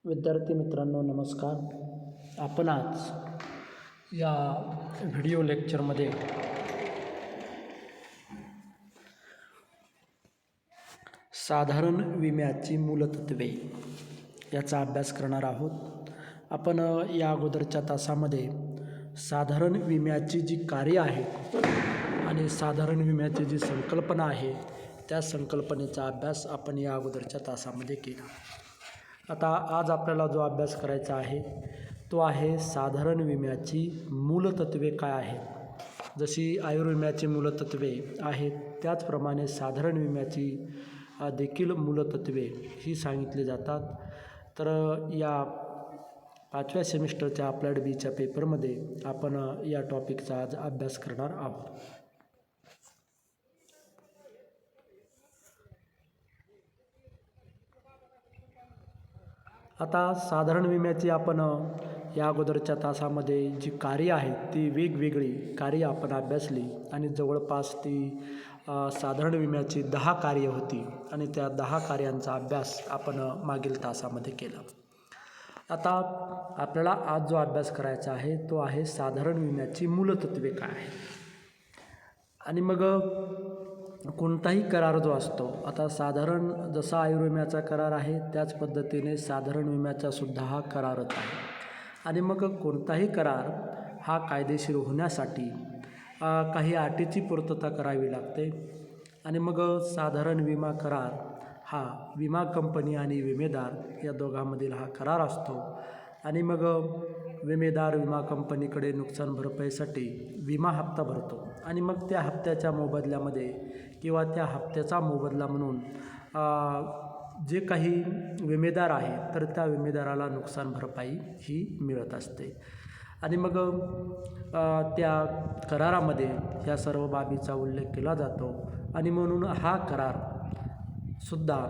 विद्यार्थी मित्रांनो नमस्कार. आपण आज या व्हिडिओ लेक्चरमध्ये साधारण विम्याची मूलतत्वे याचा अभ्यास करणार आहोत. आपण या अगोदरच्या तासामध्ये साधारण विम्याची जी कार्य आहेत आणि साधारण विम्याची जी संकल्पना आहे त्या संकल्पनेचा अभ्यास आपण या अगोदरच्या तासामध्ये केला. आता आज आपल्याला जो अभ्यास करायचा आहे तो आहे साधारण विम्याची मूलतत्वे काय आहेत. जशी आयुर्विम्याची मूलतत्वे आहेत त्याचप्रमाणे साधारण विम्याची देखील मूलतत्वे ही सांगितली जातात. तर या 5व्या सेमिस्टरच्या अप्लाइड बीच्या पेपरमध्ये आपण या टॉपिकचा आज अभ्यास करणार आहोत. आता साधारण विम्याची आपण या अगोदरच्या तासामध्ये जी कार्य आहेत ती वेगवेगळी कार्य आपण अभ्यासली आणि जवळपास ती साधारण विम्याची 10 कार्य होती आणि त्या 10 कार्यांचा अभ्यास आपण मागील तासामध्ये केला. आता आपल्याला आज जो अभ्यास करायचा आहे तो आहे साधारण विम्याची मूलतत्वे काय आहे. आणि मग कोणताही करार जो असतो, आता साधारण जसा आयुर्विम्याचा करार आहे त्याच पद्धतीने साधारण विम्याचा सुद्धा हा करारच आहे. आणि मग कोणताही करार हा कायदेशीर होण्यासाठी काही अटीची पूर्तता करावी लागते. आणि मग साधारण विमा करार हा विमा कंपनी आणि विमेदार या दोघांमधील हा करार असतो. आणि मग विमेदार विमा कंपनीकडे नुकसान भरपाईसाठी विमा हप्ता भरतो आणि मग त्या हप्त्याच्या मोबदल्यामध्ये किंवा त्या हप्त्याचा मोबदला म्हणून जे काही विमेदार आहे तर त्या विमेदाराला नुकसान भरपाई ही मिळत असते. आणि मग त्या करारामध्ये या सर्व बाबीचा उल्लेख केला जातो. आणि म्हणून हा करार सुद्धा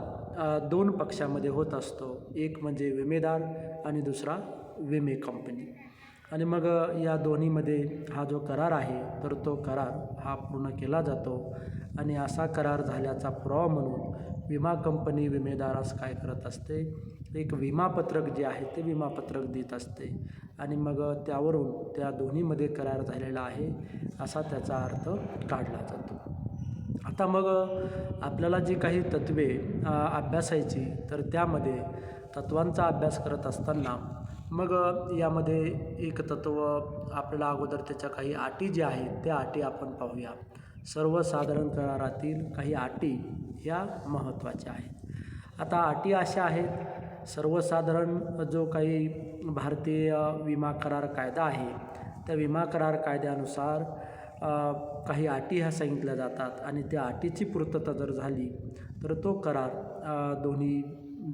2 पक्षामध्ये होत असतो, एक म्हणजे विमेदार आणि दुसरा विमे कंपनी. आणि मग या दोन्हीमध्ये हा जो करार आहे तर तो करार हा पूर्ण केला जातो. आणि असा करार झाल्याचा पुरावा म्हणून विमा कंपनी विमेदारास काय करत असते, एक विमापत्रक जे आहे ते विमापत्रक देत असते. आणि मग त्यावरून त्या दोन्हीमध्ये करार झालेला आहे असा त्याचा अर्थ काढला जातो. आता मग आपल्याला जी काही तत्त्वे अभ्यासायची तर त्यामध्ये तत्त्वांचा अभ्यास करत असताना मग यामध्ये एक तत्त्व आपल्याला अगोदर त्याच्या काही अटी ज्या आहेत त्या अटी आपण पाहूया. सर्वसाधारण करारातील काही अटी ह्या महत्त्वाच्या आहेत. आता अटी अशा आहेत, सर्वसाधारण जो काही भारतीय विमा करार कायदा आहे त्या विमा करार कायद्यानुसार काही अटी ह्या सांगितल्या जातात. आणि त्या अटीची पूर्तता जर झाली तर तो करार दोन्ही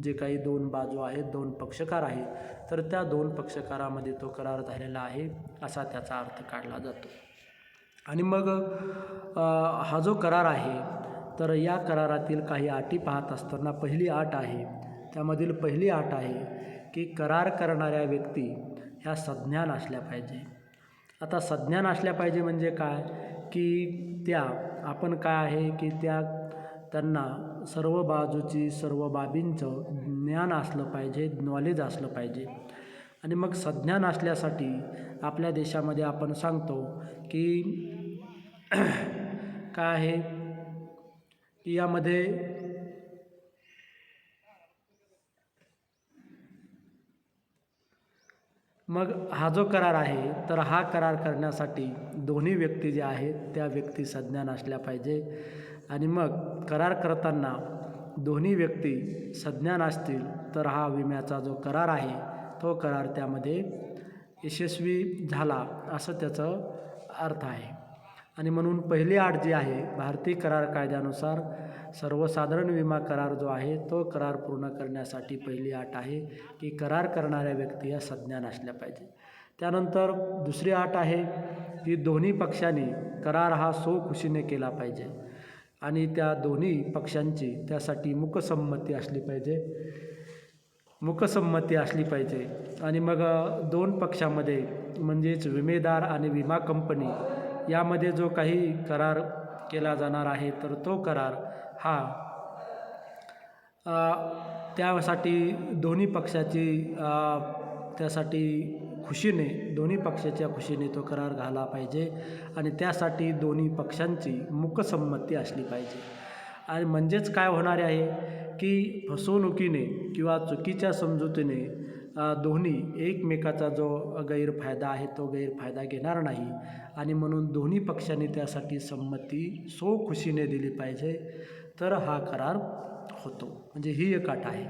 जे काही 2 बाजू आहेत, 2 पक्षकार आहेत तर त्या 2 पक्षकारामध्ये तो करार झालेला आहे असा त्याचा अर्थ काढला जातो. आणि मग हा जो करार आहे तर या करारातील काही अटी पाहत असताना पहिली अट आहे, त्यामधील पहिली अट आहे की करार करणाऱ्या व्यक्ती ह्या सज्ञान असल्या पाहिजे. आता सज्ञान असल्या पाहिजे म्हणजे काय की त्या आपण काय आहे की त्यांना सर्व बाजूची सर्व बाबींचं ज्ञान असलं पाहिजे, नॉलेज असलं पाहिजे. आणि मग सज्ञान असल्यासाठी आपल्या देशामध्ये आपण सांगतो की काय आहे की यामध्ये मग हा जो करार आहे तर हा करार करण्यासाठी दोन्ही व्यक्ती ज्या आहेत त्या व्यक्ती सज्ञान असल्या पाहिजे. आणि मग करार करताना दोन्ही व्यक्ती सज्ञान असतील तर हा विम्याचा जो करार आहे तो करार त्यामध्ये यशस्वी झाला असं त्याचं अर्थ आहे. आणि म्हणून पहिली अट जी आहे भारतीय करार कायद्यानुसार सर्वसाधारण विमा करार जो आहे तो करार पूर्ण करण्यासाठी पहिली अट आहे की करार करणाऱ्या व्यक्ती या सज्ञान असल्या पाहिजे. त्यानंतर दुसरी अट आहे की दोन्ही पक्षांनी करार हा स्वखुशीने केला पाहिजे आणि त्या दोन्ही पक्षांची त्यासाठी मुकसंमती असली पाहिजे. आणि मग 2 पक्षामध्ये म्हणजेच विमेदार आणि विमा कंपनी यामध्ये जो काही करार केला जाणार आहे तर तो करार हा त्यासाठी दोन्ही पक्षाची त्यासाठी खुशीने दोन्ही पक्षाच्या खुशीने तो करार झाला पाहिजे आणि त्यासाठी दोन्ही पक्षांची मूकसंमती असली पाहिजे. आणि म्हणजेच काय होणार आहे की फसवणुकीने किंवा चुकीच्या समजुतीने दोन्ही एकमेकाचा जो गैरफायदा आहे तो गैरफायदा घेणार नाही आणि म्हणून दोन्ही पक्षांनी त्यासाठी संमती खुशीने दिली पाहिजे, तर हा करार होतो. म्हणजे ही एक अट आहे.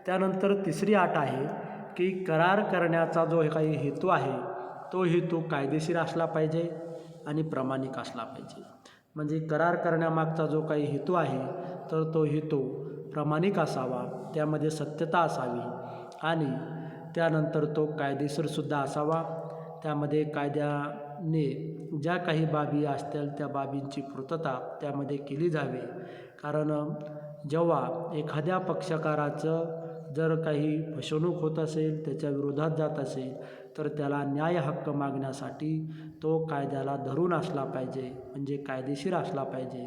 त्यानंतर तिसरी अट आहे की करार करण्याचा जो काही हेतू आहे तो हेतू कायदेशीर असला पाहिजे आणि प्रामाणिक असला पाहिजे. म्हणजे करार करण्यामागचा जो काही हेतू आहे तर तो हेतू प्रामाणिक असावा, त्यामध्ये सत्यता असावी आणि त्यानंतर तो कायदेशीरसुद्धा असावा. त्यामध्ये कायद्याने ज्या काही बाबी असतील त्या बाबींची पूर्तता त्यामध्ये केली जावी. कारण जेव्हा एखाद्या पक्षकाराचं जर काही फसवणूक होत असेल, त्याच्या विरोधात जात असेल, तर त्याला न्याय हक्क मागण्यासाठी तो कायद्याला धरून असला पाहिजे, म्हणजे कायदेशीर असला पाहिजे.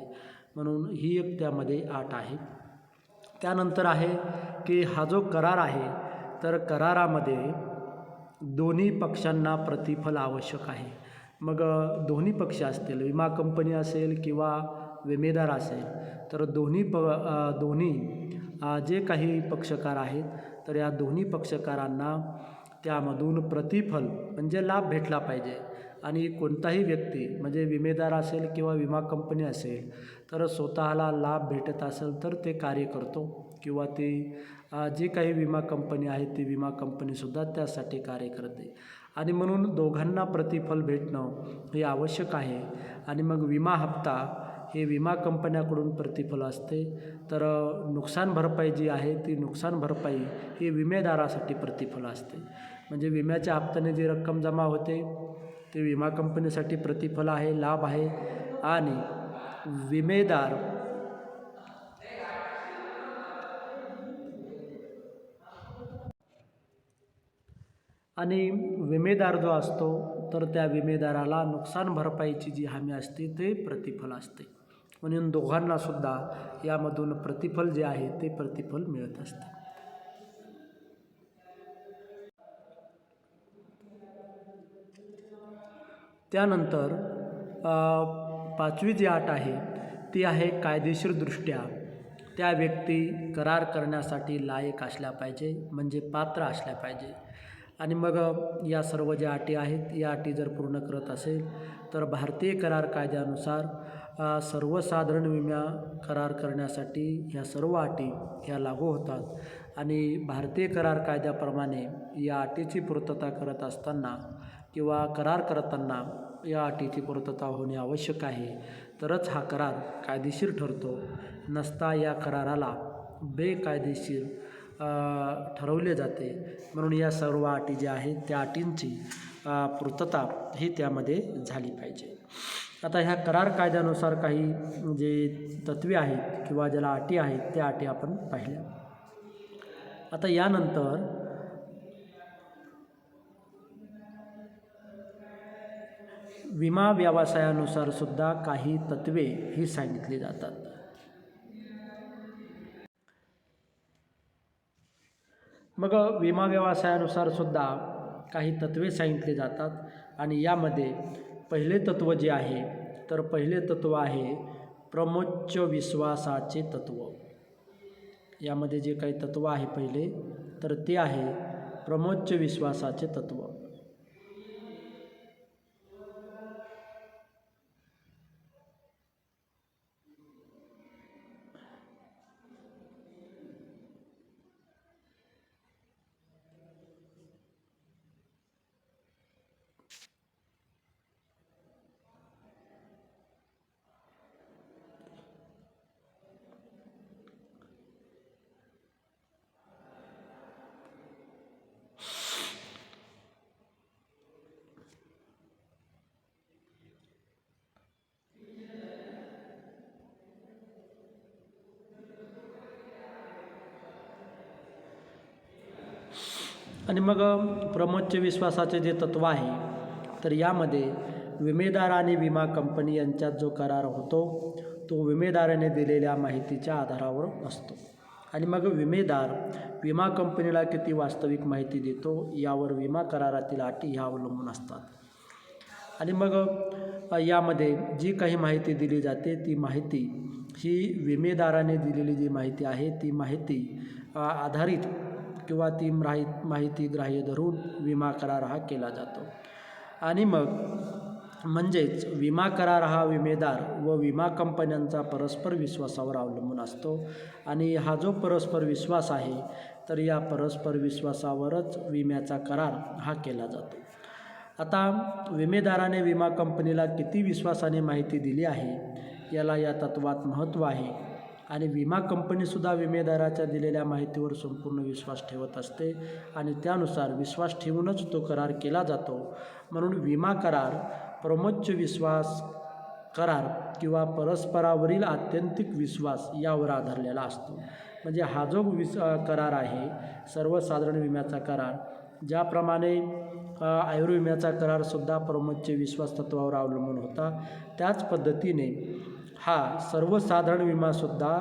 म्हणून ही एक त्यामध्ये अट आहे. त्यानंतर आहे की हा जो करार आहे तर करारामध्ये दोन्ही पक्षांना प्रतिफल आवश्यक आहे. मग दोन्ही पक्ष असतील, विमा कंपनी असेल किंवा विमेदार असेल, तर दोन्ही जे काही पक्षकार आहेत तर या दोन्ही पक्षकारांना त्यामधून प्रतिफल म्हणजे लाभ भेटला पाहिजे. आणि कोणताही व्यक्ती म्हणजे विमेदार असेल किंवा विमा कंपनी असेल तर स्वतःला लाभ भेटत असेल तर ते कार्य करतो किंवा ते जी काही विमा कंपनी आहे ती विमा कंपनीसुद्धा त्यासाठी कार्य करते. आणि म्हणून दोघांना प्रतिफल भेटणं हे आवश्यक आहे. आणि मग विमा हप्ता हे विमा कंपन्याकडून प्रतिफल असते, तर नुकसान भरपाई जी आहे ती नुकसान भरपाई ही विमेदारासाठी प्रतिफल असते. म्हणजे विम्याच्या हप्त्याने जी रक्कम जमा होते ते विमा कंपनीसाठी प्रतिफल आहे, लाभ आहे. आणि विमेदार विमेदार जो असतो तर त्या विमेदाराला नुकसान भरपाईची जी हमी असते ते प्रतिफल असते. म्हणून दोघांनासुद्धा यामधून प्रतिफल जे आहे ते प्रतिफल मिळत असते. त्यानंतर पाचवी जी अट आहे ती आहे कायदेशीरदृष्ट्या त्या व्यक्ती करार करण्यासाठी लायक असल्या पाहिजे, म्हणजे पात्र असल्या पाहिजे. आणि मग या सर्व ज्या अटी आहेत या अटी जर पूर्ण करत असेल तर भारतीय करार कायद्यानुसार सर्वसाधारण विमा करार करण्यासाठी ह्या सर्व अटी ह्या लागू होतात. आणि भारतीय करार कायद्याप्रमाणे या अटीची पूर्तता करत असताना किंवा करार करताना या अटीची पूर्तता होणे आवश्यक आहे, तरच हा करार कायदेशीर ठरतो. नसता या कराराला बेकायदेशीर ठरवले जाते. म्हणून या सर्व अटी ज्या आहेत त्या अटींची पूर्तता ही त्यामध्ये झाली पाहिजे. आता ह्या करार कायद्यानुसार काही जे तत्वे आहेत किंवा ज्याला अटी आहेत त्या अटी आपण पाहिल्या. आता यानंतर विमा व्यवसायानुसार सुद्धा काही तत्वे ही सांगितली जातात. मग विमा व्यवसायानुसार सुद्धा काही तत्वे सांगितली जातात. आणि यामध्ये पहिले तत्व जे आहे तर पहिले तत्व आहे प्रमोच्च विश्वासाचे तत्व. यामध्ये जे काही तत्व आहे पहिले तर ते आहे प्रमोच्च विश्वासाचे तत्व. आणि मग प्रमोच्च विश्वासाचे जे तत्व आहे तर यामध्ये विमेदार आणि विमा कंपनी यांच्यात जो करार होतो तो विमेदाराने दिलेल्या माहितीच्या आधारावर असतो. आणि मग विमेदार विमा कंपनीला किती वास्तविक माहिती देतो यावर विमा करारातील अटी ह्या अवलंबून असतात. आणि मग यामध्ये जी काही माहिती दिली जाते ती माहिती ही विमेदाराने दिलेली जी माहिती आहे ती माहिती आधारित किंवा ती माहिती ग्राह्य धरून विमा करार हा केला जातो. आणि मग म्हणजेच विमा करार हा विमेदार व विमा कंपन्यांचा परस्पर विश्वासावर अवलंबून असतो. आणि हा जो परस्पर विश्वास आहे तर या परस्पर विश्वासावरच विम्याचा करार हा केला जातो. आता विमेदाराने विमा कंपनीला किती विश्वासाने माहिती दिली आहे याला या तत्वात महत्त्व आहे. आणि विमा कंपनीसुद्धा विमेदाराच्या दिलेल्या माहितीवर संपूर्ण विश्वास ठेवत असते आणि त्यानुसार विश्वास ठेवूनच तो करार केला जातो. म्हणून विमा करार प्रमोच्च विश्वास करार किंवा परस्परावरील आत्यंतिक विश्वास यावर आधारलेला असतो. म्हणजे हा जो करार आहे सर्वसाधारण विम्याचा करार, ज्याप्रमाणे आयुर्विम्याचा करारसुद्धा प्रमोच्च विश्वास तत्वावर अवलंबून होता, त्याच पद्धतीने हा सर्वसाधारण विमासुद्धा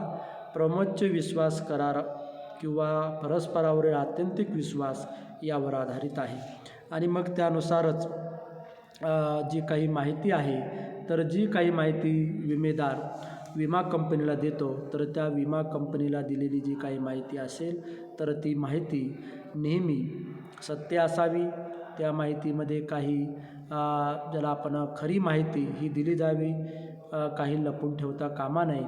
प्रमोच्च विश्वास करार किंवा परस्परावरील आत्यंतिक विश्वास यावर आधारित आहे. आणि मग त्यानुसारच जी काही माहिती आहे तर जी काही माहिती विमेदार विमा कंपनीला देतो तर त्या विमा कंपनीला दिलेली जी काही माहिती असेल तर ती माहिती नेहमी सत्य असावी. त्या माहितीमध्ये काही ज्याला आपण खरी माहिती ही दिली जावी, काही लपून ठेवता कामा नये.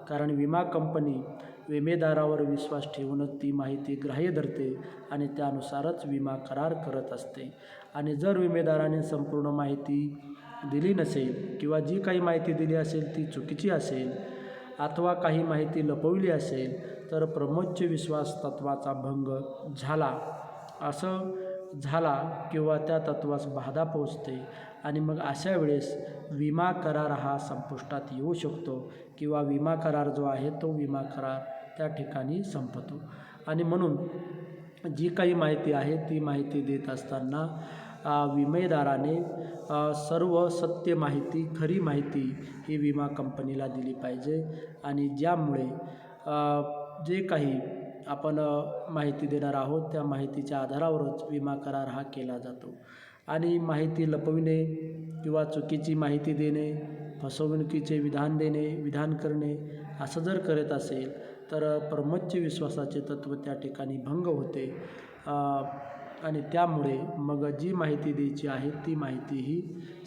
कारण विमा कंपनी विमेदारावर विश्वास ठेवूनच ती माहिती ग्राह्य धरते आणि त्यानुसारच विमा करार करत असते. आणि जर विमेदाराने संपूर्ण माहिती दिली नसेल किंवा जी काही माहिती दिली असेल ती चुकीची असेल अथवा काही माहिती लपवली असेल तर प्रमोच्च विश्वास तत्वाचा भंग झाला किंवा त्या तत्वास बाधा पोहोचते. आणि मग अशा वेळेस विमा करार हा संपुष्टात येऊ शकतो किंवा विमा करार जो आहे तो विमा करार त्या ठिकाणी संपतो. आणि म्हणून जी काही माहिती आहे ती माहिती देत असताना विमेदाराने सर्व सत्य माहिती, खरी माहिती ही विमा कंपनीला दिली पाहिजे. आणि ज्यामुळे जे काही आपण माहिती देणार आहोत त्या माहितीच्या आधारावरच विमा करार हा केला जातो. आणि माहिती लपविणे किंवा चुकीची माहिती देणे, फसवणुकीचे विधान करणे असं जर करत असेल तर प्रमोच्च विश्वासाचे तत्त्व त्या ठिकाणी भंग होते. आणि त्यामुळे मग जी माहिती द्यायची आहे ती माहिती ही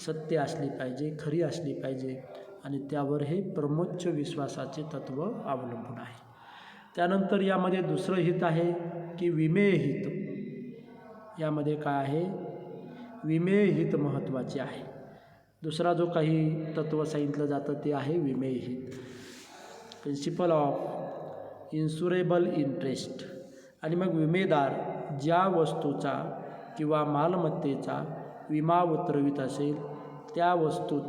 सत्य असली पाहिजे, खरी असली पाहिजे. आणि त्यावर हे प्रमोच्च विश्वासाचे तत्त्व अवलंबून आहे. त्यानंतर यामध्ये दुसरं हित आहे की विमे हित. यामध्ये काय आहे, विमे हित महत्त्वाचे आहे. दुसरा जो काही तत्त्व सांगितलं जातं ते आहे विमे हित, प्रिन्सिपल ऑफ इन्शुरेबल इंटरेस्ट. आणि मग विमेदार ज्या वस्तूचा किंवा मालमत्तेचा विमा उतरवित असेल त्या वस्तूत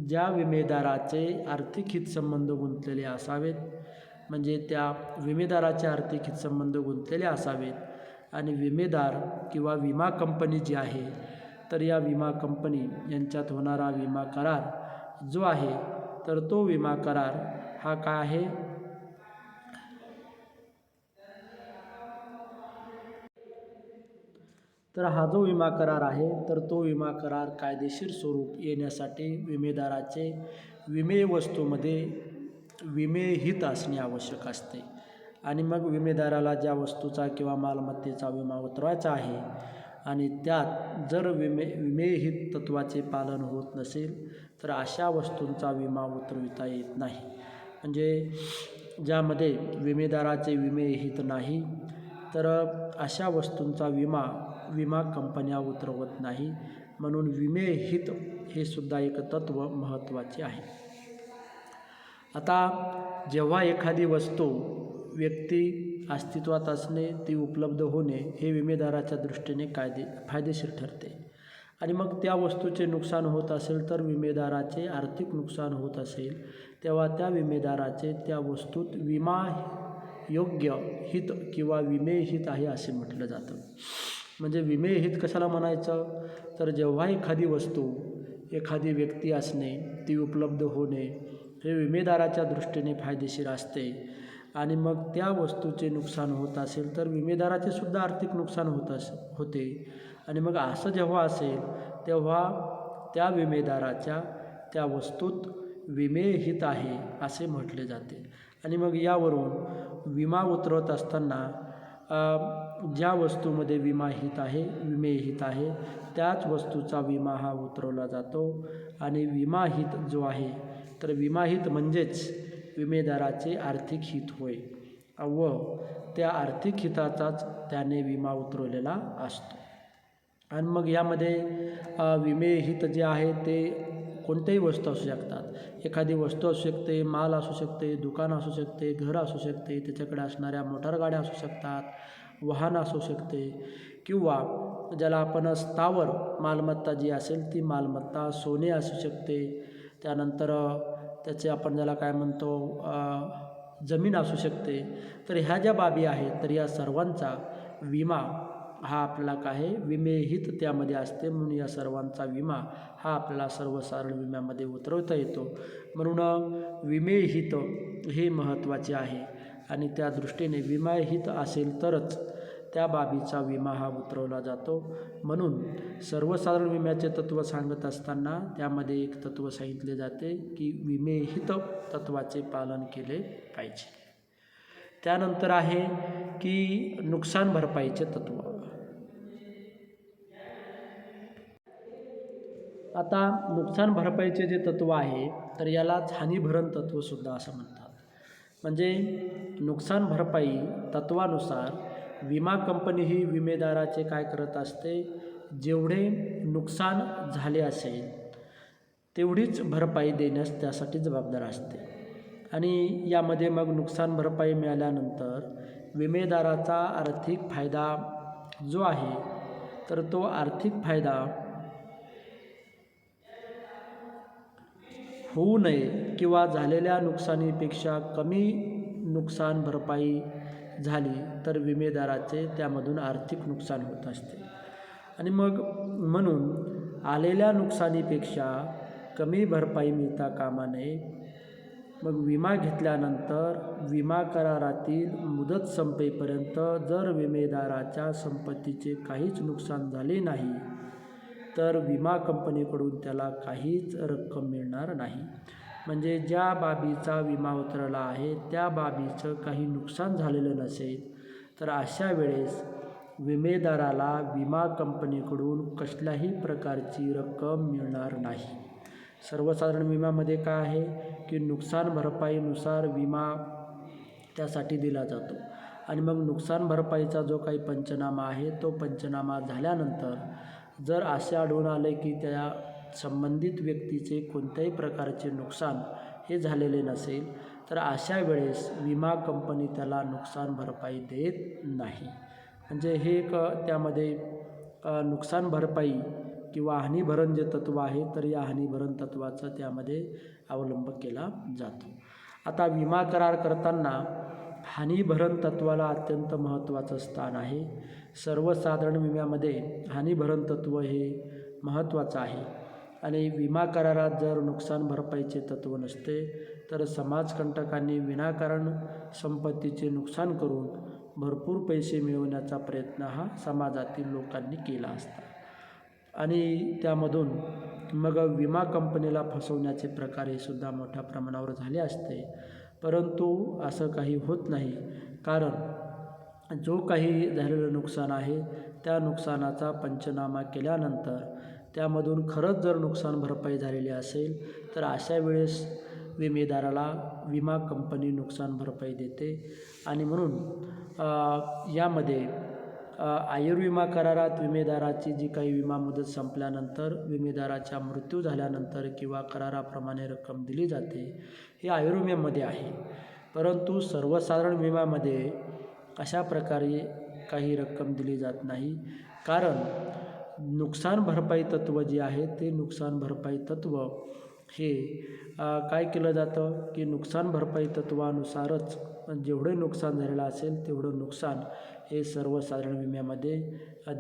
ज्या विमेदाराचे आर्थिक हितसंबंध गुंतलेले असावेत, म्हणजे त्या विमेदाराचे आर्थिक हितसंबंध गुंतलेले असावेत. आणि विमेदार किंवा विमा कंपनी जी आहे तर या विमा कंपनी यांच्यात होणारा विमा करार जो आहे तर तो विमा करार हा काय आहे, तर हा जो विमा करार आहे तर तो विमा करार कायदेशीर स्वरूप येण्यासाठी विमेदाराचे विमे वस्तूमध्ये विमे हित असणे आवश्यक असते. आणि मग विमेदाराला ज्या वस्तूचा किंवा मालमत्तेचा विमा उतरवायचा आहे आणि त्यात जर विमे हित तत्वाचे पालन होत नसेल तर अशा वस्तूंचा विमा उतरविता येत नाही. म्हणजे ज्यामध्ये विमेदाराचे विमे हित नाही तर अशा वस्तूंचा विमा कंपन्या उतरवत नाही. म्हणून विमे हित हे सुद्धा एक तत्त्व महत्त्वाचे आहे. आता जेव्हा एखादी वस्तू व्यक्ती अस्तित्वात असणे, ती उपलब्ध होणे हे विमेदाराच्या दृष्टीने फायदेशीर ठरते. आणि मग त्या वस्तूचे नुकसान होत असेल तर विमेदाराचे आर्थिक नुकसान होत असेल तेव्हा त्या विमेदाराचे त्या वस्तूत विमा योग्य हित किंवा विमे हित आहे असे म्हटलं जातं. म्हणजे विमे हित कशाला म्हणायचं, तर जेव्हा एखादी वस्तू, एखादी व्यक्ती असणे, ती उपलब्ध होणे हे विमेदाराच्या दृष्टीने फायदेशीर असते आणि मग त्या वस्तूचे नुकसान होत असेल तर विमेदाराचे सुद्धा आर्थिक नुकसान होते. आणि मग असं जेव्हा असेल तेव्हा त्या विमेदाराच्या त्या वस्तूत विमेहित आहे असे म्हटले जाते. आणि मग यावरून विमा उतरवत असताना ज्या वस्तूमध्ये विमेहित आहे त्याच वस्तूचा विमा हा उतरवला जातो. आणि विमाहित जो आहे तर विमाहित म्हणजेच विमेदाराचे आर्थिक हित होय व त्या आर्थिक हिताचाच त्याने विमा उतरवलेला असतो. आणि मग यामध्ये विमेहित जे आहे ते कोणत्याही वस्तू असू शकतात. एखादी वस्तू असू शकते, माल असू शकते, दुकान असू शकते, घर असू शकते, त्याच्याकडे असणाऱ्या मोटारगाड्या असू शकतात, वाहन असू शकते किंवा ज्याला आपण स्थावर मालमत्ता जी असेल ती मालमत्ता सोने असू शकते. त्यानंतर त्याचे आपण ज्याला काय म्हणतो जमीन असू शकते. तर ह्या ज्या बाबी आहेत तर या सर्वांचा विमा हा आपल्याला काय आहे विमेहित त्यामध्ये असते. म्हणून या सर्वांचा विमा हा आपल्याला सर्वसाधारण विम्यामध्ये उतरवता येतो. म्हणून विमेहित हे महत्त्वाचे आहे आणि त्या दृष्टीने विमाहित असेल तरच त्या बाबीचा विमा हा उतरवला जातो. म्हणून सर्वसाधारण विम्याचे तत्त्व सांगत असताना त्यामध्ये एक तत्त्व सांगितले जाते की विमेहित तत्त्वाचे पालन केले पाहिजे. त्यानंतर आहे की नुकसान भरपाईचे तत्त्व. आता नुकसान भरपाईचे जे तत्त्व आहे तर यालाच हानीभरण तत्त्वसुद्धा असं म्हणतात. म्हणजे नुकसान भरपाई तत्त्वानुसार विमा कंपनी ही विमेदाराचे काय करत असते, जेवढे नुकसान झाले असेल तेवढीच भरपाई देण्यास त्यासाठी जबाबदार असते. आणि यामध्ये मग नुकसान भरपाई मिळाल्यानंतर विमेदाराचा आर्थिक फायदा जो आहे तर तो आर्थिक फायदा होऊ नये किंवा झालेल्या नुकसानीपेक्षा कमी नुकसान भरपाई झाली तर विमेदाराचे त्यामधून आर्थिक नुकसान होत असते. आणि मग म्हणून आलेल्या नुकसानीपेक्षा कमी भरपाई मिळता कामा नये. मग विमा घेतल्यानंतर विमा करारातील मुदत संपेपर्यंत जर विमेदाराच्या संपत्तीचे काहीच नुकसान झाले नाही तर विमा कंपनीकडून त्याला काहीच रक्कम मिळणार नाही. म्हणजे ज्या बाबीचा विमा उतरला आहे त्या बाबीचं काही नुकसान झालेलं नसेल तर अशा वेळेस विमेदाराला विमा कंपनीकडून कसल्याही प्रकारची रक्कम मिळणार नाही. सर्वसाधारण विम्यामध्ये काय आहे की नुकसान भरपाईनुसार विमा त्यासाठी दिला जातो. आणि मग नुकसान भरपाईचा जो काही पंचनामा आहे तो पंचनामा झाल्यानंतर जर असे आढळून आले की त्या संबंधित व्यक्तीचे कोणत्याही प्रकारचे नुकसान हे झालेले नसेल तर अशा वेळेस विमा कंपनी त्याला नुकसान भरपाई देत नाही. म्हणजे हे एक त्यामध्ये नुकसान भरपाई किंवा हानीभरण जे तत्त्व आहे तर या हानीभरण तत्त्वाचा त्यामध्ये अवलंब केला जातो. आता विमा करार करताना हानीभरण तत्त्वाला अत्यंत महत्त्वाचं स्थान आहे. सर्वसाधारण विम्यामध्ये हानीभरण तत्त्व हे महत्त्वाचं आहे. आणि विमा करारात जर नुकसान भरपाईचे तत्त्व नसते तर समाजकंटकांनी विनाकारण संपत्तीचे नुकसान करून भरपूर पैसे मिळवण्याचा प्रयत्न हा समाजातील लोकांनी केला असता. आणि त्यामधून मग विमा कंपनीला फसवण्याचे प्रकार हे सुद्धा मोठ्या प्रमाणावर झाले असते. परंतु असं काही होत नाही, कारण जो काही झालेलं नुकसान आहे त्या नुकसानाचा पंचनामा केल्यानंतर त्यामधून खरंच जर नुकसान भरपाई झालेली असेल तर अशा वेळेस विमेदाराला विमा कंपनी नुकसान भरपाई देते. आणि म्हणून यामध्ये आयुर्विमा करारात विमेदाराची जी काही विमा मुदत संपल्यानंतर विमेदाराच्या मृत्यू झाल्यानंतर किंवा कराराप्रमाणे रक्कम दिली जाते हे आयुर्विम्यामध्ये आहे. परंतु सर्वसाधारण विम्यामध्ये अशा प्रकारे काही रक्कम दिली जात नाही, कारण नुकसान भरपाई तत्त्व जे आहे ते नुकसान भरपाई तत्त्व हे काय केलं जातं की नुकसान भरपाई तत्त्वानुसारच जेवढे नुकसान झालेलं असेल तेवढं नुकसान हे सर्वसाधारण विम्यामध्ये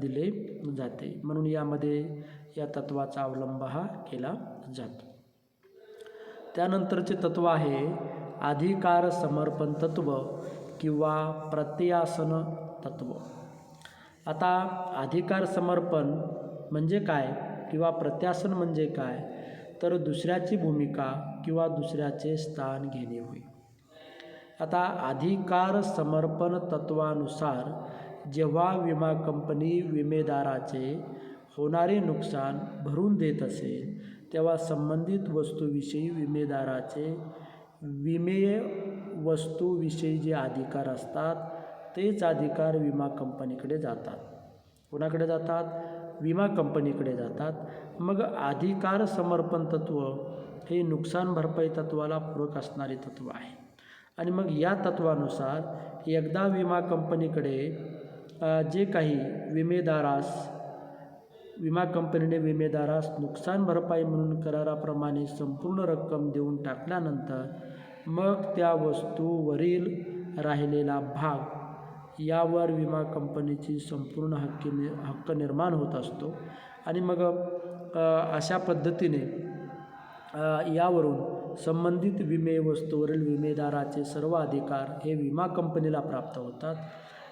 दिले जाते. म्हणून यामध्ये या तत्त्वाचा अवलंब हा केला जातो. त्यानंतरचे तत्त्व आहे अधिकार समर्पण तत्व किंवा प्रत्यासन तत्व. आता अधिकार समर्पण म्हणजे काय किंवा प्रत्यासन म्हणजे काय, तर दुसऱ्याची भूमिका किंवा दुसऱ्याचे स्थान घेणे होय. आता अधिकार समर्पण तत्वानुसार जेव्हा विमा कंपनी विमेदाराचे होणारे नुकसान भरून देत असेल तेव्हा संबंधित वस्तूविषयी विमेदाराचे विमेय वस्तूविषयी जे अधिकार असतात तेच अधिकार विमा कंपनीकडे जातात. कोणाकडे जातात? विमा कंपनीकडे जातात. मग अधिकार समर्पण तत्व हे नुकसान भरपाई तत्वाला पूरक असणारे तत्व आहे. आणि मग या तत्वानुसार एकदा विमा कंपनीकडे जे काही विमा कंपनीने विमेदारास नुकसान भरपाई म्हणून कराराप्रमाणे संपूर्ण रक्कम देऊन टाकल्यानंतर मग त्या वस्तूवरील राहिलेला भाग यावर विमा कंपनीची संपूर्ण हक्क निर्माण होत असतो. आणि मग अशा पद्धतीने यावरून संबंधित विमे वस्तूवरील विमेदाराचे सर्व अधिकार हे विमा कंपनीला प्राप्त होतात.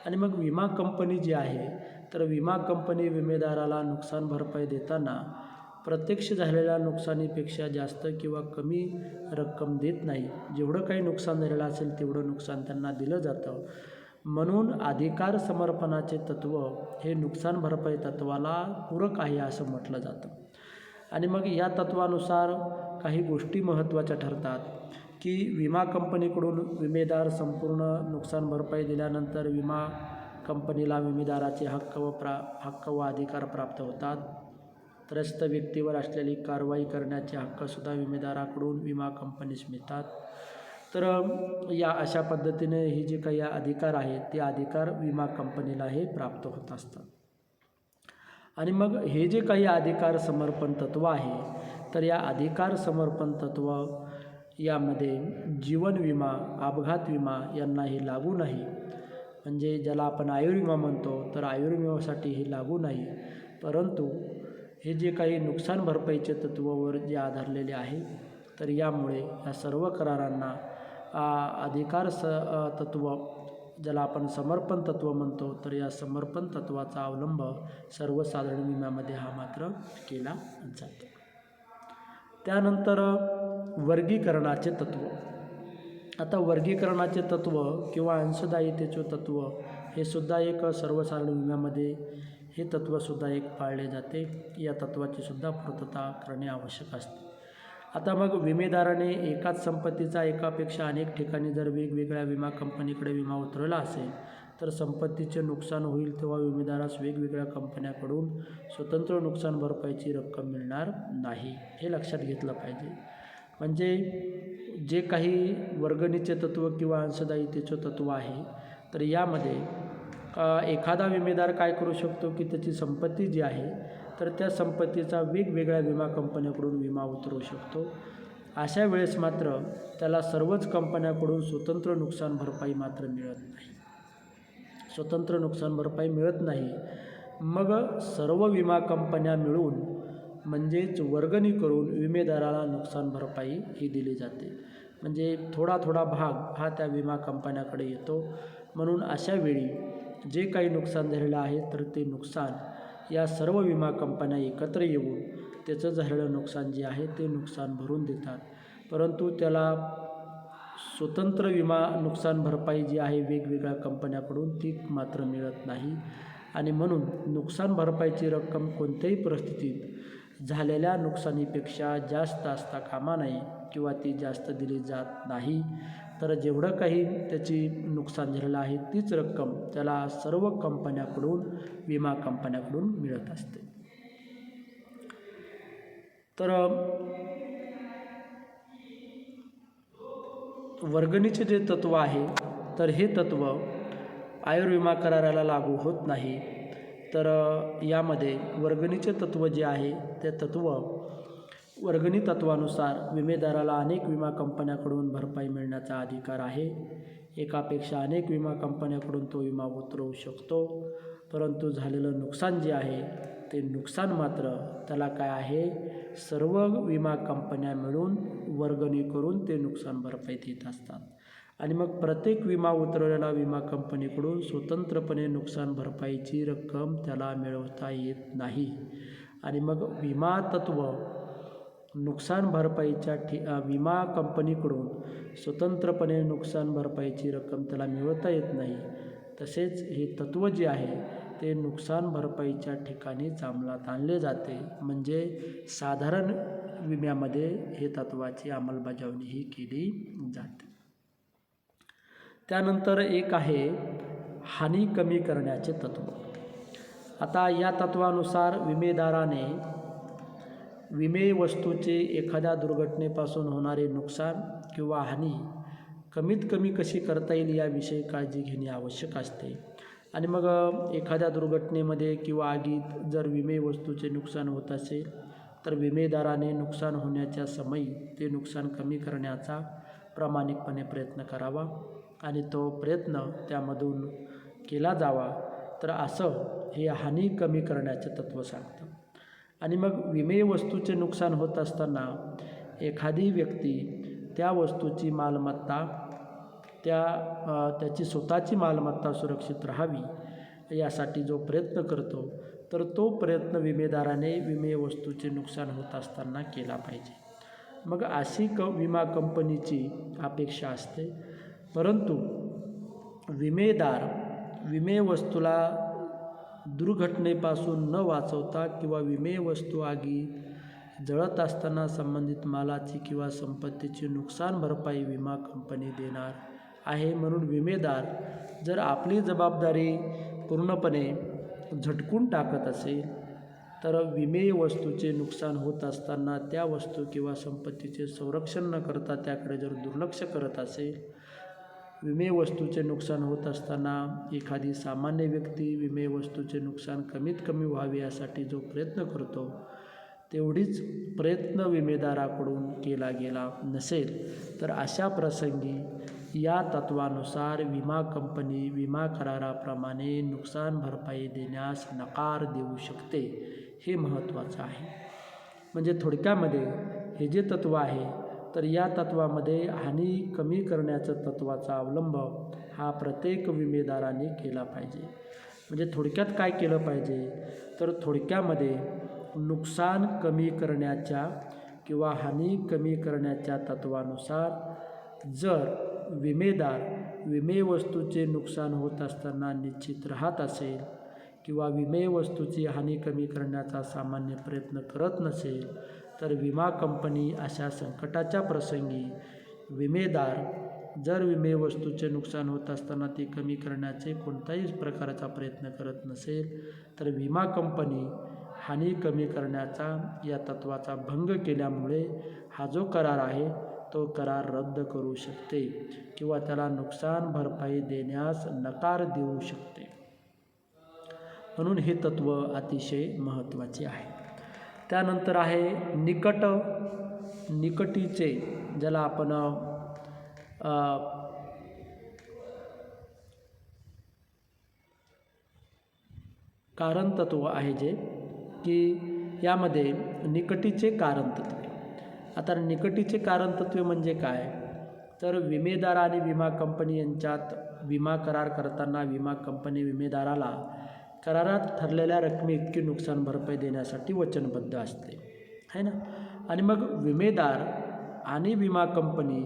आणि मग विमा कंपनी जी आहे तर विमा कंपनी विमेदाराला नुकसान भरपाई देताना प्रत्यक्ष झालेल्या नुकसानीपेक्षा जास्त किंवा कमी रक्कम देत नाही. जेवढं काही नुकसान झालेलं असेल तेवढं नुकसान त्यांना दिलं जातं. म्हणून अधिकार समर्पणाचे तत्व हे नुकसान भरपाई तत्वाला पूरक आहे असं म्हटलं जातं. आणि मग या तत्वानुसार काही गोष्टी महत्त्वाच्या ठरतात की विमा कंपनीकडून विमेदार संपूर्ण नुकसान भरपाई दिल्यानंतर विमा कंपनीला विमेदाराचे हक्क व अधिकार प्राप्त होतात. त्रस्त व्यक्तीवर असलेली कारवाई करण्याचे हक्कसुद्धा विमेदाराकडून विमा कंपनीस मिळतात. तर या अशा पद्धतीने ही जे काही अधिकार आहेत ते अधिकार विमा कंपनीला हे प्राप्त होत असतात. आणि मग हे जे काही अधिकार समर्पण तत्व आहे तर या अधिकार समर्पण तत्व यामध्ये जीवन विमा, अपघात विमा यांना हे लागू नाही. म्हणजे ज्याला आपण आयुर्विमा म्हणतो तर आयुर्विम्यासाठी हे लागू नाही. परंतु हे जे काही नुकसान भरपाईचे तत्वावर जे आधारलेले आहे तर यामुळे या सर्व करारांना अधिकार तत्व ज्याला आपण समर्पण तत्व म्हणतो तर या समर्पण तत्वाचा अवलंब सर्वसाधारण विम्यामध्ये हा मात्र केला जातो. त्यानंतर वर्गीकरणाचे तत्व. आता वर्गीकरणाचे तत्व किंवा अंशदायितेचे तत्व हे सुद्धा एक सर्वसाधारण विम्यामध्ये हे तत्त्वसुद्धा एक पाळले जाते. या तत्त्वाची सुद्धा पूर्तता करणे आवश्यक असते. आता मग विमेदाराने एकाच संपत्तीचा एकापेक्षा अनेक ठिकाणी जर वेगवेगळ्या विमा कंपनीकडे विमा उतरवला असेल तर संपत्तीचे नुकसान होईल तेव्हा विमेदारास वेगवेगळ्या कंपन्याकडून स्वतंत्र नुकसान भरपाईची रक्कम मिळणार नाही. हे लक्षात घेतलं पाहिजे. म्हणजे जे काही वर्गणीचे तत्त्व किंवा अंशदायितेचे तत्त्व आहे तर यामध्ये एखादा विमेदार काय करू शकतो की त्याची संपत्ती जी आहे तर त्या संपत्तीचा वेगवेगळ्या विमा कंपन्याकडून विमा उतरवू शकतो. अशा वेळेस मात्र त्याला सर्वच कंपन्याकडून स्वतंत्र नुकसान भरपाई मात्र मिळत नाही. स्वतंत्र नुकसान भरपाई मिळत नाही. मग सर्व विमा कंपन्या मिळून म्हणजेच वर्गणी करून विमेदाराला नुकसान भरपाई ही दिली जाते. म्हणजे थोडा थोडा भाग हा त्या विमा कंपन्याकडे येतो. म्हणून अशा वेळी जे काही नुकसान झालेलं आहे तर ते नुकसान या सर्व विमा कंपन्या एकत्र येऊन त्याचं झालेलं नुकसान जे आहे ते नुकसान भरून देतात. परंतु त्याला स्वतंत्र विमा नुकसान भरपाई जी आहे वेगवेगळ्या कंपन्याकडून ती मात्र मिळत नाही. आणि म्हणून नुकसान भरपाईची रक्कम कोणत्याही परिस्थितीत झालेल्या नुकसानीपेक्षा जास्त असता कामा नये किंवा ती जास्त दिली जात नाही. तर जेवढं काही त्याची नुकसान झालेलं आहे तीच रक्कम त्याला सर्व कंपन्याकडून विमा कंपन्याकडून मिळत असते. तर वर्गणीचे जे तत्व आहे तर हे तत्व आयुर्विमा कराराला लागू होत नाही. तर यामध्ये वर्गणीचे तत्व जे आहे ते तत्व वर्गणी तत्वानुसार विमेदाराला अनेक विमा कंपन्याकडून भरपाई मिळण्याचा अधिकार आहे. एकापेक्षा अनेक विमा कंपन्याकडून तो विमा उतरवू शकतो. परंतु झालेलं नुकसान जे आहे ते नुकसान मात्र त्याला काय आहे, सर्व विमा कंपन्या मिळून वर्गणी करून ते नुकसान भरपाई देत असतात. आणि मग प्रत्येक विमा उतरवलेला विमा कंपनीकडून स्वतंत्रपणे नुकसान भरपाईची रक्कम त्याला मिळवता येत नाही. आणि मग विमा तत्त्व नुकसान भरपाईच्या विमा कंपनीकडून स्वतंत्रपणे नुकसान भरपाईची रक्कम त्याला मिळवता येत नाही. तसेच हे तत्त्व जे आहे ते नुकसान भरपाईच्या ठिकाणीच अंमलात आणले जाते. म्हणजे साधारण विम्यामध्ये हे तत्त्वाची अंमलबजावणी ही केली जाते. त्यानंतर एक आहे हानी कमी करण्याचे तत्त्व. आता या तत्त्वानुसार विमेदाराने विमे वस्तूचे एखाद्या दुर्घटनेपासून होणारे नुकसान किंवा हानी कमीत कमी कशी करता येईल याविषयी काळजी घेणे आवश्यक असते. आणि मग एखाद्या दुर्घटनेमध्ये किंवा आगीत जर विमे वस्तूचे नुकसान होत असेल तर विमेदाराने नुकसान होण्याच्या समयी ते नुकसान कमी करण्याचा प्रामाणिकपणे प्रयत्न करावा आणि तो प्रयत्न त्यामधून केला जावा. तर असं हे हानी कमी करण्याचे तत्त्व सांगतं. आणि मग विमे वस्तूचे नुकसान होत असताना एखादी व्यक्ती त्या वस्तूची मालमत्ता त्याची स्वतःची मालमत्ता सुरक्षित राहावी यासाठी जो प्रयत्न करतो तर तो प्रयत्न विमेदाराने विमे वस्तूचे नुकसान होत असताना केला पाहिजे. मग अशी विमा कंपनीची अपेक्षा असते. परंतु विमेदार विमे वस्तूला दुर्घटनेपासून न वाचवता किंवा विमे वस्तू आगीत जळत असताना संबंधित मालाची किंवा संपत्तीची नुकसान भरपाई विमा कंपनी देणार आहे. म्हणून विमेदार जर आपली जबाबदारी पूर्णपणे झटकून टाकत असेल तर विमे वस्तूचे नुकसान होत असताना त्या वस्तू किंवा संपत्तीचे संरक्षण न करता त्याकडे जर दुर्लक्ष करत असेल, विमे वस्तूचे नुकसान होत असताना एखादी सामान्य व्यक्ती विमे वस्तूचे नुकसान कमीत कमी व्हावे यासाठी जो प्रयत्न करतो तेवढीच प्रयत्न विमेदाराकडून केला गेला नसेल तर अशा प्रसंगी या तत्त्वानुसार विमा कंपनी विमा कराराप्रमाणे नुकसान भरपाई देण्यास नकार देऊ शकते. हे महत्त्वाचं आहे. म्हणजे थोडक्यामध्ये हे जे तत्त्व आहे तर या तत्त्वामध्ये हानी कमी करण्याचं तत्त्वाचा अवलंब हा प्रत्येक विमेदाराने केला पाहिजे. म्हणजे थोडक्यात काय केलं पाहिजे तर थोडक्यामध्ये नुकसान कमी करण्याच्या किंवा हानी कमी करण्याच्या तत्त्वानुसार जर विमेदार विमे वस्तूचे नुकसान होत असताना निश्चित राहत असेल किंवा विमे वस्तूची हानी कमी करण्याचा सामान्य प्रयत्न करत नसेल तर विमा कंपनी अशा संकटाच्या प्रसंगी विमेदार जर विमे वस्तूचे नुकसान होत असताना ती कमी करण्याचे कोणत्याही प्रकारचा प्रयत्न करत नसेल तर विमा कंपनी हानी कमी करण्याचा या तत्त्वाचा भंग केल्यामुळे हा जो करार आहे तो करार रद्द करू शकते किंवा त्याला नुकसान भरपाई देण्यास नकार देऊ शकते. म्हणून हे तत्त्व अतिशय महत्त्वाचे आहे. त्यानंतर आहे निकटीचे, ज्याला आपण कारण तत्त्व आहे जे की यामध्ये निकटीचे कारण तत्त्व. आता निकटीचे कारण तत्त्व म्हणजे काय तर विमेदार आणि विमा कंपनी यांच्यात विमा करार करताना विमा कंपनी विमेदाराला करारात ठरलेल्या रकमेइतकी नुकसान भरपाई देण्यासाठी वचनबद्ध असते है ना. आणि मग विमेदार आणि विमा कंपनी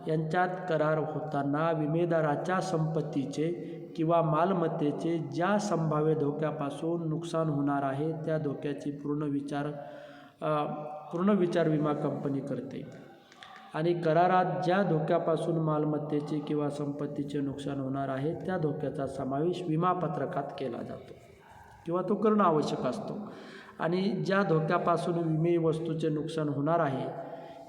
यांच्यात करार होताना विमेदाराच्या संपत्तीचे किंवा मालमत्तेचे ज्या संभाव्य धोक्यापासून नुकसान होणार आहे त्या धोक्याची पूर्ण विचार विमा कंपनी करते. आणि करारात ज्या धोक्यापासून मालमत्तेचे किंवा संपत्तीचे नुकसान होणार आहे त्या धोक्याचा समावेश विमापत्रकात केला जातो किंवा तो करणं आवश्यक असतो. आणि ज्या धोक्यापासून विमे वस्तूचे नुकसान होणार आहे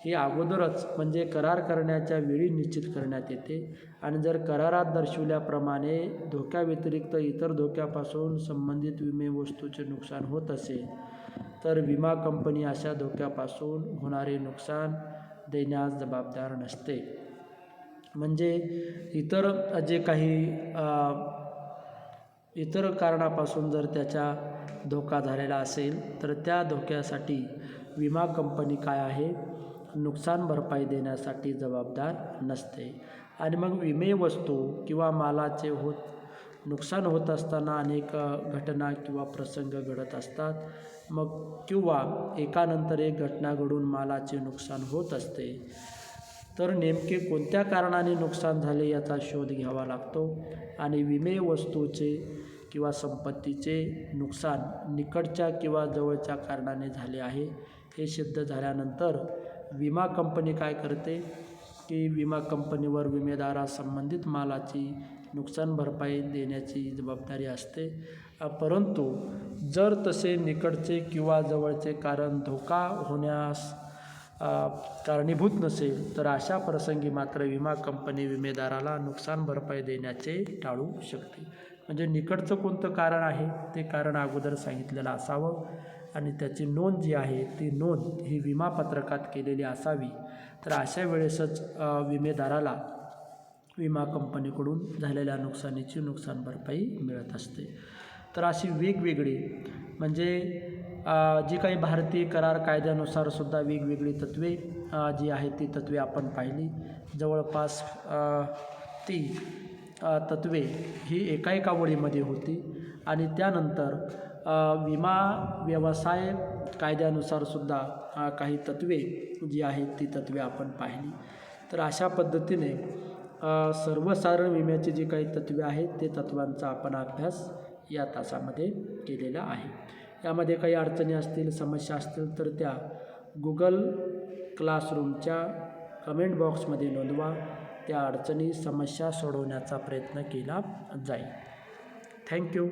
हे अगोदरच म्हणजे करार करण्याच्या वेळी निश्चित करण्यात येते. आणि जर करारात दर्शविल्याप्रमाणे धोक्याव्यतिरिक्त इतर धोक्यापासून संबंधित विमे वस्तूचे नुकसान होत असेल तर विमा कंपनी अशा धोक्यापासून होणारे नुकसान देण्यास जबाबदार नसते. म्हणजे इतर जे काही इतर कारणापासून जर त्याचा धोका झालेला असेल तर त्या धोक्यासाठी विमा कंपनी काय आहे, नुकसान भरपाई देण्यासाठी जबाबदार नसते. आणि मग विमे वस्तू किंवा मालाचे नुकसान होत असताना अनेक घटना किंवा प्रसंग घडत असतात. मग किंवा एकानंतर एक घटना घडून मालाचे नुकसान होत असते. तर नेमके कोणत्या कारणाने नुकसान झाले याचा शोध घ्यावा लागतो आणि विमे वस्तूचे किंवा संपत्तीचे नुकसान निकटच्या किंवा जवळच्या कारणाने झाले आहे हे सिद्ध झाल्यानंतर विमा कंपनी काय करते की विमा कंपनीवर विमेदारास संबंधित मालाची नुकसान भरपाई देण्याची जबाबदारी असते. परंतु जर तसे निकटचे किंवा जवळचे कारण धोका होण्यास कारणीभूत नसेल तर अशा प्रसंगी मात्र विमा कंपनी विमेदाराला नुकसान भरपाई देण्याचे टाळू शकते. म्हणजे निकटचं कोणतं कारण आहे ते कारण अगोदर सांगितलेलं असावं आणि त्याची नोंद जी आहे ती नोंद ही विमापत्रकात केलेली असावी. तर अशा वेळेसच विमेदाराला विमा कंपनीकडून झालेल्या नुकसानीची नुकसान भरपाई मिळत असते. तर अशी वेगवेगळी म्हणजे जी काही भारतीय करार कायद्यानुसार सुद्धा वेगवेगळी तत्त्वे जी आहेत ती तत्त्वे आपण पाहिली. जवळपास ती तत्त्वे ही एका वळीमध्ये होती आणि त्यानंतर विमा व्यवसाय कायद्यानुसार सुद्धा काही तत्त्वे जी आहेत ती तत्त्वे आपण पाहिली. तर अशा पद्धतीने सर्वसाधारण विम्याची जी काही तत्त्वे आहेत ते तत्त्वांचा आपण अभ्यास या तासामध्ये केलेला आहे. यामध्ये काही अडचणी असतील, समस्या असतील तर त्या गुगल क्लासरूमच्या कमेंट बॉक्समध्ये नोंदवा. त्या अडचणी समस्या सोडवण्याचा प्रयत्न केला जाईल. थँक्यू.